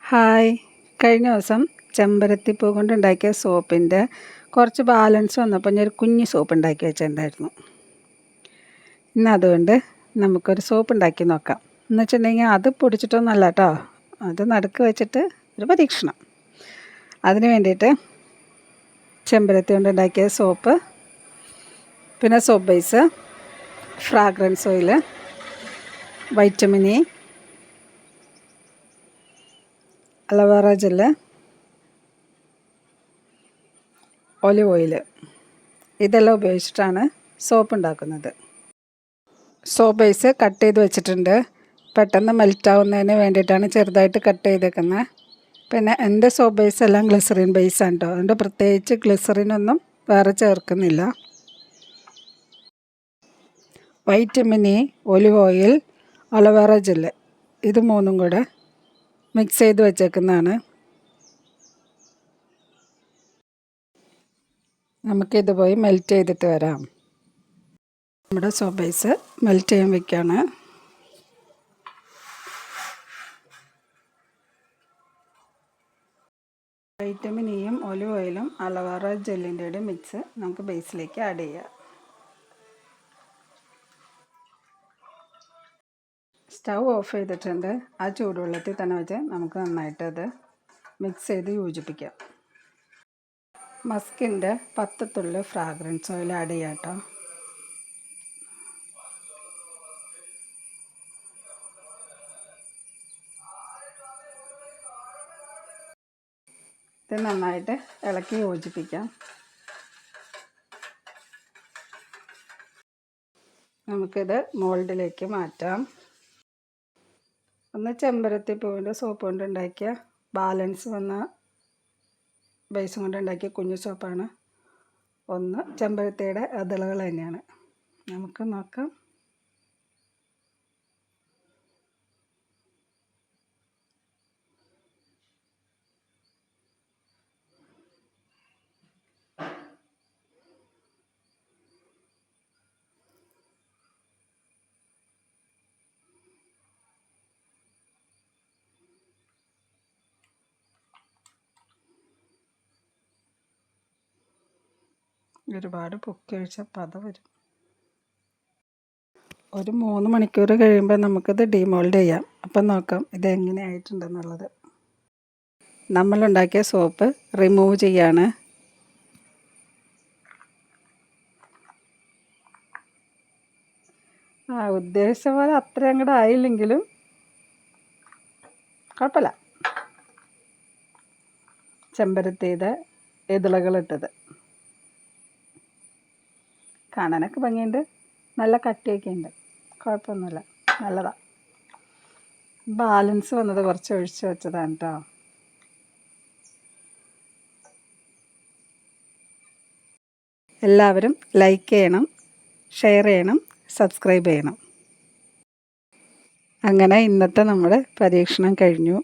Hi, കഴിഞ്ഞ ദിവസം ചെമ്പരത്തിപ്പൂ കൊണ്ടുണ്ടാക്കിയ സോപ്പിൻ്റെ കുറച്ച് ബാലൻസ് വന്നപ്പോൾ ഞാൻ ഒരു കുഞ്ഞ് സോപ്പ് ഉണ്ടാക്കി വെച്ചിട്ടുണ്ടായിരുന്നു. ഇന്ന് അതുകൊണ്ട് നമുക്കൊരു സോപ്പ് ഉണ്ടാക്കി നോക്കാം. എന്ന് വെച്ചിട്ടുണ്ടെങ്കിൽ അത് പൊടിച്ചിട്ടൊന്നുമല്ല കേട്ടോ, അത് നടുക്ക് വെച്ചിട്ട് ഒരു പരീക്ഷണം. അതിന് വേണ്ടിയിട്ട് ചെമ്പരത്തി കൊണ്ടുണ്ടാക്കിയ സോപ്പ്, പിന്നെ soap base, fragrance oil, vitamin E, aloe vera gel, olive oil, ഇതെല്ലാം ഉപയോഗിച്ചിട്ടാണ് സോപ്പ് ഉണ്ടാക്കുന്നത്. സോപ്പ് ബേസ് കട്ട് ചെയ്ത് വെച്ചിട്ടുണ്ട്. പെട്ടെന്ന് മെൽറ്റാവുന്നതിന് വേണ്ടിയിട്ടാണ് ചെറുതായിട്ട് കട്ട് ചെയ്തേക്കുന്നത്. പിന്നെ എൻ്റെ സോപ്പ് ബേസ് എല്ലാം ഗ്ലിസറിൻ ബേസാണ് കേട്ടോ, അതുകൊണ്ട് പ്രത്യേകിച്ച് ഗ്ലിസറിനൊന്നും വേറെ ചേർക്കുന്നില്ല. Vitamin E, olive oil, aloe vera gel, ഇത് മൂന്നും കൂടെ മിക്സ് ചെയ്ത് വെച്ചേക്കുന്നതാണ്. നമുക്കിത് പോയി മെൽറ്റ് ചെയ്തിട്ട് വരാം. നമ്മുടെ സോപ്പ് ബേസ് മെൽറ്റ് ചെയ്യാൻ വയ്ക്കുകയാണ്. വൈറ്റമിൻ ഇയും ഒലിവ് ഓയിലും അലോവേറ ജെല്ലിൻ്റെ മിക്സ് നമുക്ക് ബേസിലേക്ക് ആഡ് ചെയ്യാം. സ്റ്റൗ ഓഫ് ചെയ്തിട്ടുണ്ട്. ആ ചൂടുവെള്ളത്തിൽ തന്നെ വെച്ച് നമുക്ക് നന്നായിട്ട് അത് മിക്സ് ചെയ്ത് യോജിപ്പിക്കാം. മസ്കിൻ്റെ 10 തുള്ളി ഫ്രാഗ്രൻസ് ഓയിൽ ആഡ് ചെയ്യാം കേട്ടോ. ഇത് നന്നായിട്ട് ഇളക്കി യോജിപ്പിക്കാം. നമുക്കിത് മോൾഡിലേക്ക് മാറ്റാം. ഒന്ന് ചെമ്പരത്തിപ്പൂവിൻ്റെ സോപ്പ് കൊണ്ടുണ്ടാക്കിയ ബാലൻസ് വന്ന ബേസും കൊണ്ടുണ്ടാക്കിയ കുഞ്ഞു സോപ്പാണ്. ഒന്ന് ചെമ്പരത്തിയുടെ ഇതളുകൾ തന്നെയാണ്. നമുക്ക് നോക്കാം. ഒരുപാട് പൊക്കി ഒഴിച്ച പത വരും. ഒരു 3 മണിക്കൂർ കഴിയുമ്പോൾ നമുക്കിത് ഡിമോൾഡ് ചെയ്യാം. അപ്പം നോക്കാം ഇത് എങ്ങനെയായിട്ടുണ്ടെന്നുള്ളത്. നമ്മളുണ്ടാക്കിയ സോപ്പ് റിമൂവ് ചെയ്യാണ്. ഉദ്ദേശിച്ച പോലെ അത്ര അങ്ങോട്ട് ആയില്ലെങ്കിലും കുഴപ്പമില്ല. ചെമ്പരത്തിയുടെ ഇതളുകളിട്ടത് കാണാനൊക്കെ ഭംഗിയുണ്ട്, നല്ല കട്ടിയൊക്കെ ഉണ്ട്, കുഴപ്പമൊന്നുമില്ല, നല്ലതാണ്. ബാലൻസ് വന്നത് കുറച്ച് ഒഴിച്ച് വെച്ചതാണ് കേട്ടോ. എല്ലാവരും ലൈക്ക് ചെയ്യണം, ഷെയർ ചെയ്യണം, സബ്സ്ക്രൈബ് ചെയ്യണം. അങ്ങനെ ഇന്നത്തെ നമ്മുടെ പരീക്ഷണം കഴിഞ്ഞു.